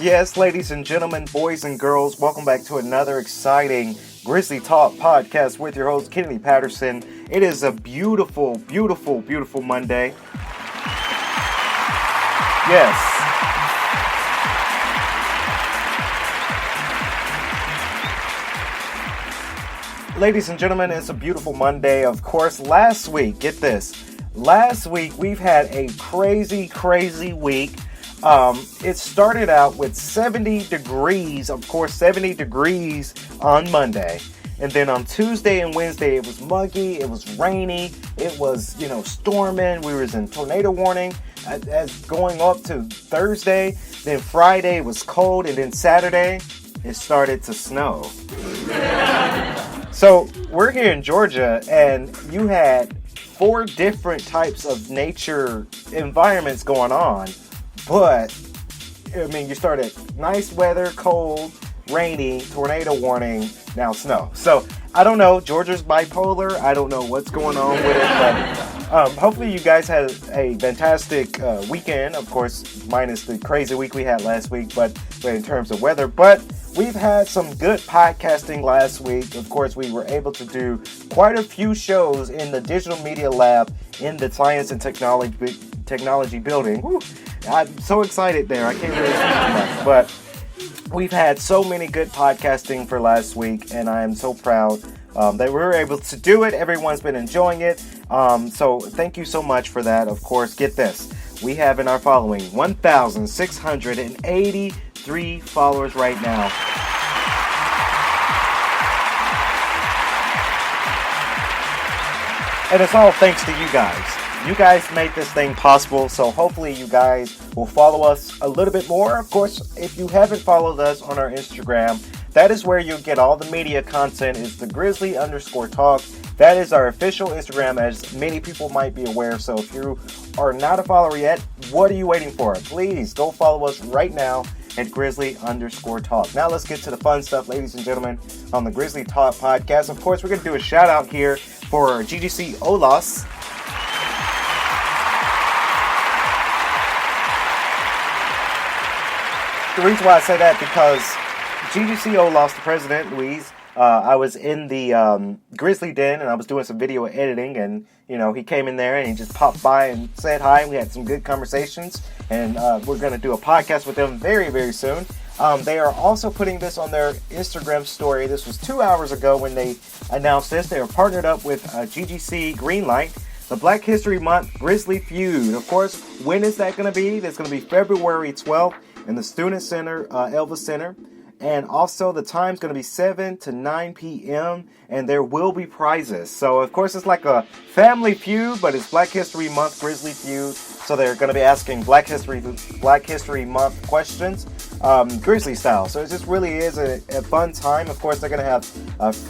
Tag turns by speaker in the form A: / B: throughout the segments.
A: Yes, ladies and gentlemen, boys and girls, welcome back to another exciting Grizzly Talk Podcast with your host, Kennedy Patterson. It is a beautiful, beautiful, beautiful Monday. Yes. Ladies and gentlemen, it's a beautiful Monday. Of course, last week, get this. Last week, we've had a crazy week. It started out with 70 degrees, of course, 70 degrees on Monday. And then on Tuesday and Wednesday, it was muggy, it was rainy, it was, storming. We was in tornado warning as going up to Thursday. Then Friday was cold, and then Saturday, it started to snow. So we're here in Georgia, and you had 4 different types of nature environments going on. But, you started nice weather, cold, rainy, tornado warning, now snow. So, I don't know. Georgia's bipolar. I don't know what's going on with it. But hopefully you guys had a fantastic weekend. Of course, minus the crazy week we had last week, but in terms of weather. But we've had some good podcasting last week. Of course, we were able to do quite a few shows in the Digital Media Lab in the Science and Technology building. Woo. I'm so excited there. I can't really speak much. But we've had so many good podcasting for last week, and I am so proud that we were able to do it. Everyone's been enjoying it. So thank you so much for that. Of course, get this. We have in our following 1,683 followers right now. And it's all thanks to you guys. You guys made this thing possible, so hopefully you guys will follow us a little bit more. Of course, if you haven't followed us on our Instagram, that is where you'll get all the media content. It's the Grizzly_Talk. That is our official Instagram, as many people might be aware. So if you are not a follower yet, what are you waiting for? Please go follow us right now at Grizzly_Talk. Now let's get to the fun stuff, ladies and gentlemen, on the Grizzly Talk Podcast. Of course, we're going to do a shout out here for GGC Olas. The reason why I say that, because GGCO lost the president, Louise. I was in the Grizzly Den, and I was doing some video editing, and, he came in there, and he just popped by and said hi, and we had some good conversations, and we're going to do a podcast with them very, very soon. They are also putting this on their Instagram story. This was 2 hours ago when they announced this. They are partnered up with GGC Greenlight, the Black History Month Grizzly Feud. Of course, when is that going to be? That's going to be February 12th. In the Student Center, Elvis Center. And also the time's going to be 7 to 9 p.m. And there will be prizes. So, of course, it's like a family feud, but it's Black History Month Grizzly Feud. So they're going to be asking Black History Month questions, Grizzly style. So it just really is a fun time. Of course, they're going to have,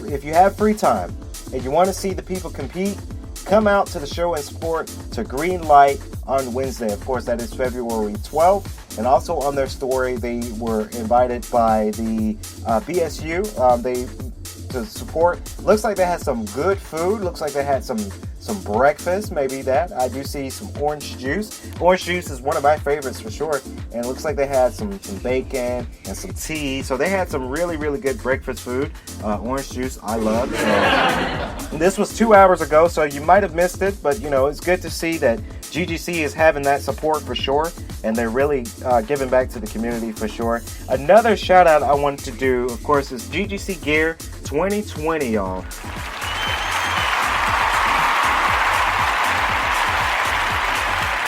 A: if you have free time and you want to see the people compete, come out to the show and support to Greenlight on Wednesday. Of course, that is February 12th. And also on their story, they were invited by the BSU to support. Looks like they had some good food. Looks like they had some breakfast, maybe that. I do see some orange juice. Orange juice is one of my favorites for sure. And it looks like they had some bacon and some tea. So they had some really, really good breakfast food. Orange juice, I love. So, this was 2 hours ago, so you might have missed it. But, it's good to see that GGC is having that support for sure. And they're really giving back to the community for sure. Another shout out I wanted to do, of course, is GGC Gear 2020, y'all.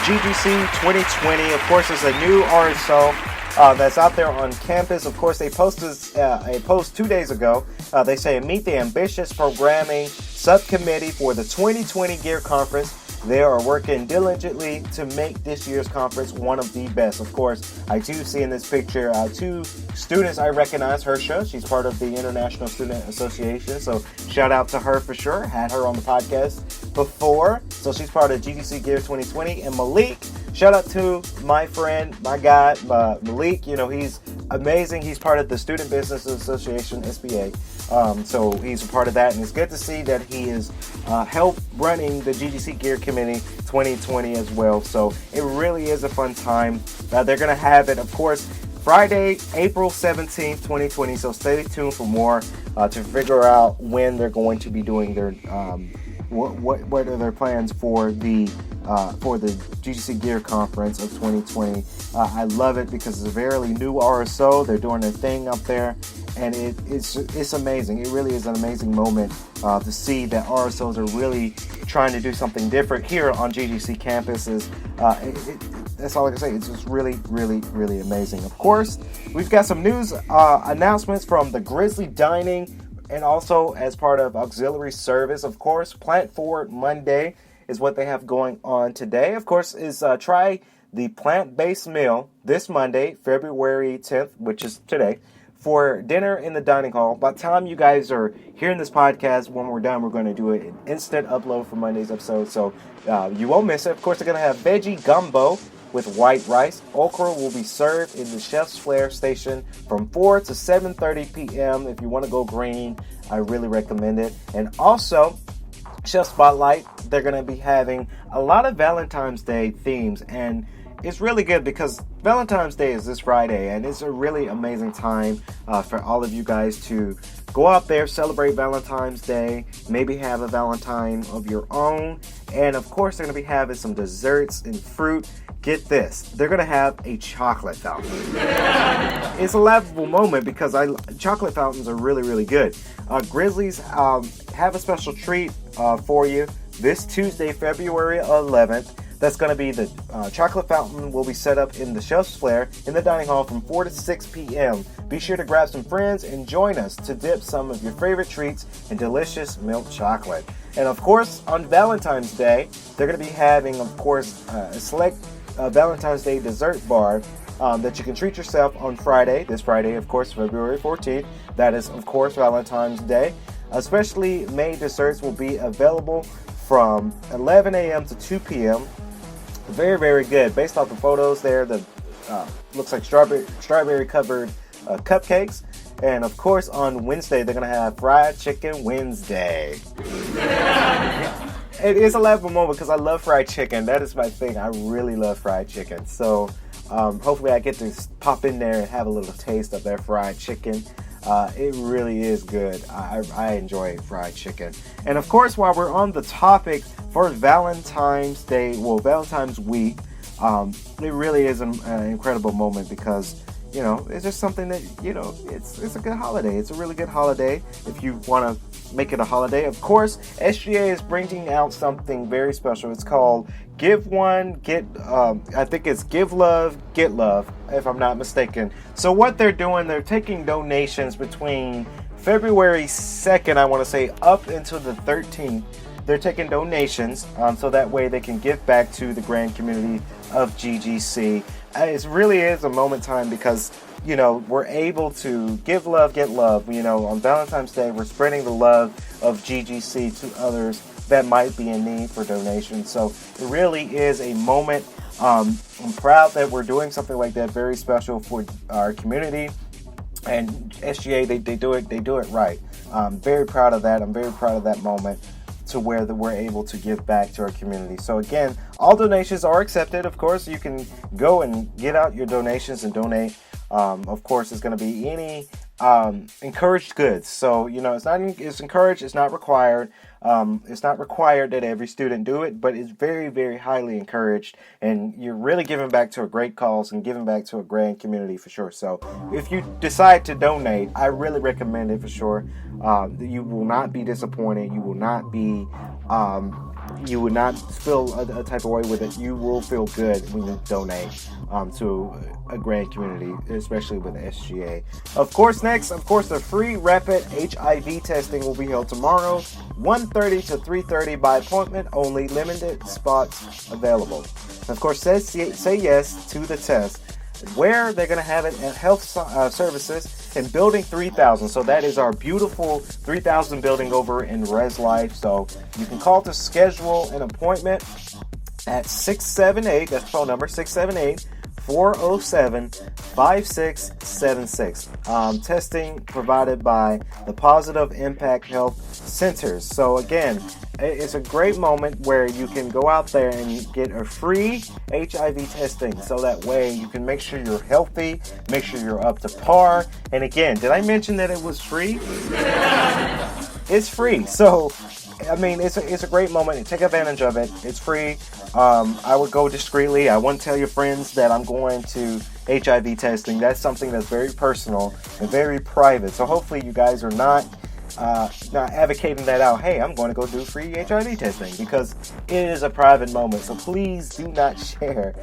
A: GGC 2020, of course, is a new RSO that's out there on campus. Of course, they posted a post 2 days ago. They say, meet the ambitious programming subcommittee for the 2020 Gear Conference. They are working diligently to make this year's conference one of the best. Of course, I do see in this picture two students I recognize. Hersha, she's part of the International Student Association, so shout out to her for sure. Had her on the podcast before, so she's part of GGC Gear 2020. And Malik, shout out to my friend, my guy, Malik. He's amazing. He's part of the Student Business Association, SBA. So he's a part of that, and it's good to see that he is help running the GGC Gear Committee 2020 as well. So it really is a fun time. They're going to have it, of course, Friday, April 17th, 2020. So stay tuned for more to figure out when they're going to be doing their what are their plans for the GGC Gear Conference of 2020. I love it because it's a very new RSO. They're doing their thing up there, and it's amazing. It really is an amazing moment to see that RSOs are really trying to do something different here on GGC campuses. That's all I can say. It's just really, really, really amazing. Of course, we've got some news announcements from the Grizzly Dining, and also as part of auxiliary service. Of course, Plant Forward Monday is what they have going on today. Of course, is try the plant-based meal this Monday, February 10th, which is today, for dinner in the dining hall. By the time you guys are hearing this podcast, when we're done, we're going to do an instant upload for Monday's episode, so you won't miss it. Of course, they're going to have veggie gumbo with white rice. Okra will be served in the Chef's Flair station from 4 to 7:30 p.m. If you want to go green, I really recommend it. And also, Chef Spotlight, they're going to be having a lot of Valentine's Day themes, and it's really good because Valentine's Day is this Friday, and it's a really amazing time for all of you guys to go out there, celebrate Valentine's Day, maybe have a Valentine of your own, and of course they're going to be having some desserts and fruit. Get this, they're going to have a chocolate fountain. It's a laughable moment because chocolate fountains are really, really good. Grizzlies have a special treat for you this Tuesday, February 11th. That's going to be the chocolate fountain will be set up in the Chef's Flair in the dining hall from 4 to 6 p.m. Be sure to grab some friends and join us to dip some of your favorite treats in delicious milk chocolate. And of course, on Valentine's Day, they're going to be having, of course, a select Valentine's Day dessert bar that you can treat yourself on Friday. This Friday, of course, February 14th. That is, of course, Valentine's Day. Especially made desserts will be available from 11 a.m. to 2 p.m. Very, very good. Based off the photos there, the looks like strawberry covered cupcakes. And of course, on Wednesday, they're going to have Fried Chicken Wednesday. It is a laughable moment because I love fried chicken. That is my thing. I really love fried chicken. So hopefully I get to pop in there and have a little taste of their fried chicken. It really is good. I enjoy fried chicken. And of course, while we're on the topic for Valentine's Day, Valentine's week, it really is an incredible moment because, it's just something that, it's a good holiday. It's a really good holiday if you want to make it a holiday. Of course, SGA is bringing out something very special. It's called Give One, Get, I think it's Give Love, Get Love, if I'm not mistaken. So what they're doing, they're taking donations between February 2nd, I want to say, up until the 13th. They're taking donations so that way they can give back to the grand community of GGC. It really is a moment in time because, we're able to give love, get love. On Valentine's Day, we're spreading the love of GGC to others that might be in need for donations. So it really is a moment. I'm proud that we're doing something like that, very special for our community. And SGA, they do it right. I'm very proud of that. I'm very proud of that moment to where we're able to give back to our community. So again, all donations are accepted. Of course, you can go and get out your donations and donate. Of course, it's going to be any encouraged goods. So, it's encouraged. It's not required. It's not required that every student do it, but it's very, very highly encouraged. And you're really giving back to a great cause and giving back to a grand community for sure. So if you decide to donate, I really recommend it for sure. You will not be disappointed. You will not be you would not feel a type of way with it. You will feel good when you donate to a great community, especially with the SGA. Of course, the free rapid HIV testing will be held tomorrow, 1:30 to 3:30 by appointment only, limited spots available. Of course, say yes to the test. Where they're going to have it at Health Services in Building 3000. So that is our beautiful 3000 building over in Res Life. So you can call to schedule an appointment at 678, that's the phone number, 678-407-5676. Testing provided by the Positive Impact Health Centers. So again, it's a great moment where you can go out there and get a free HIV testing. So that way you can make sure you're healthy, make sure you're up to par. And again, did I mention that it was free? It's free. So, I mean, it's a great moment. Take advantage of it. It's free. I would go discreetly. I wouldn't tell your friends that I'm going to HIV testing. That's something that's very personal and very private. So hopefully you guys are not advocating that out. Hey, I'm going to go do free HIV testing, because it is a private moment. So please do not share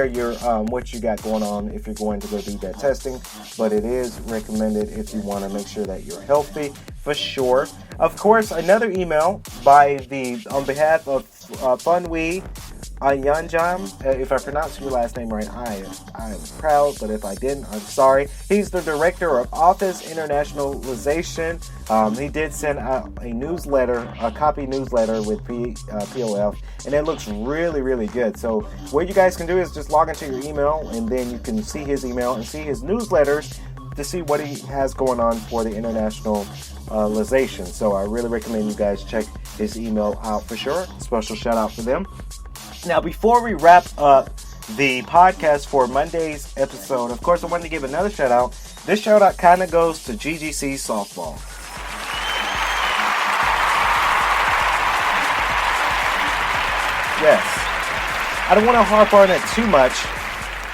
A: your what you got going on if you're going to go do that testing. But it is recommended if you want to make sure that you're healthy for sure. Of course, another email on behalf of Funwi Ayanjam. If I pronounced your last name right, I am proud, but if I didn't, I'm sorry. He's the director of Office Internationalization. He did send out a copy newsletter with POF, and it looks really, really good. So what you guys can do is just log into your email, and then you can see his email and see his newsletters to see what he has going on for the internationalization. So I really recommend you guys check his email out for sure. Special shout out for them. Now, before we wrap up the podcast for Monday's episode, of course, I wanted to give another shout out. This shout out kind of goes to GGC Softball. Yes. I don't want to harp on it too much.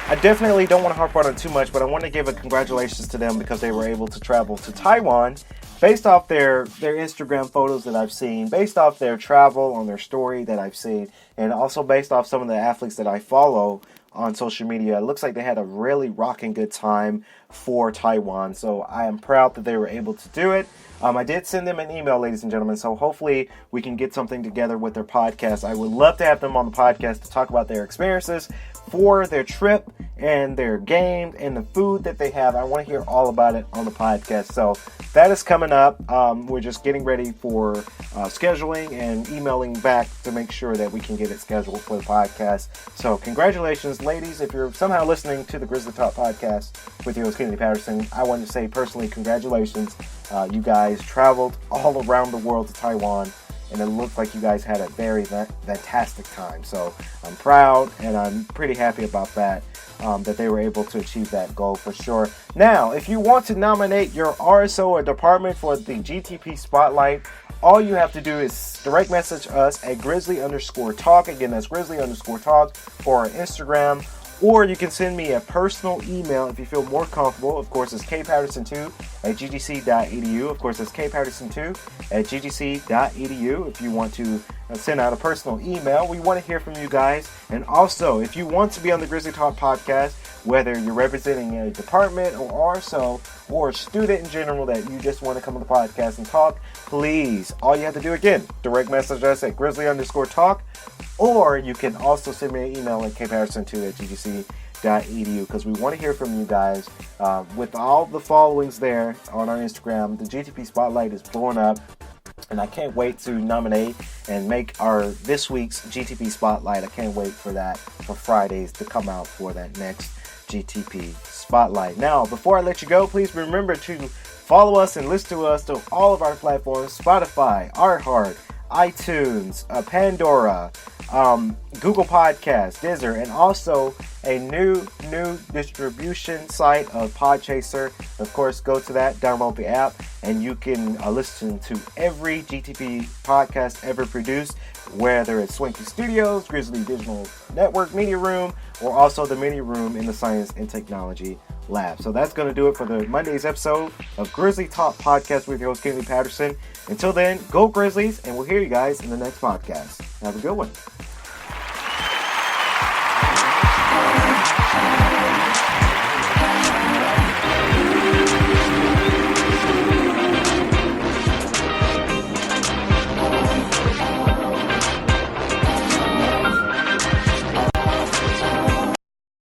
A: I definitely don't want to harp on it too much, but I want to give a congratulations to them because they were able to travel to Taiwan based off their Instagram photos that I've seen, based off their travel on their story that I've seen, and also based off some of the athletes that I follow on social media. It looks like they had a really rocking good time for Taiwan, so I am proud that they were able to do it. I did send them an email, ladies and gentlemen, so hopefully we can get something together with their podcast. I would love to have them on the podcast to talk about their experiences for their trip and their game and the food that they have. I want to hear all about it on the podcast. So that is coming up. We're just getting ready for scheduling and emailing back to make sure that we can get it scheduled for the podcast. So congratulations, ladies. If you're somehow listening to the Grizzly Talk Podcast with your host, Kennedy Patterson, I want to say personally congratulations. You guys traveled all around the world to Taiwan, and it looked like you guys had a very fantastic time. So I'm proud, and I'm pretty happy about that, that they were able to achieve that goal for sure. Now, if you want to nominate your RSO or department for the GTP Spotlight, all you have to do is direct message us at grizzly_talk. Again, that's grizzly_talk for our Instagram. Or you can send me a personal email if you feel more comfortable. Of course, it's kpatterson2@ggc.edu. Of course, it's kpatterson2@ggc.edu if you want to send out a personal email. We want to hear from you guys. And also, if you want to be on the Grizzly Talk Podcast, whether you're representing a department or RSO or a student in general that you just want to come on the podcast and talk, please, all you have to do, again, direct message us at grizzly_talk. Or you can also send me an email at kpatterson2@ggc.edu, because we want to hear from you guys. With all the followings there on our Instagram, the GTP Spotlight is blowing up, and I can't wait to nominate and make this week's GTP Spotlight. I can't wait for that, for Fridays to come out for that next GTP Spotlight. Now, before I let you go, please remember to follow us and listen to us to all of our platforms: Spotify, iHeart, iTunes, Pandora, Google Podcasts, Deezer, and also a new new distribution site of Podchaser. Of course, go to that, download the app, and you can listen to every GTP podcast ever produced, whether it's Swanky Studios, Grizzly Digital Network Media Room, or also the Media Room in the Science and Technology Lab. So that's going to do it for the Monday's episode of Grizzly Talk Podcast with your host, Kennedy Patterson. Until then, go Grizzlies, and we'll hear you guys in the next podcast. Have a good one.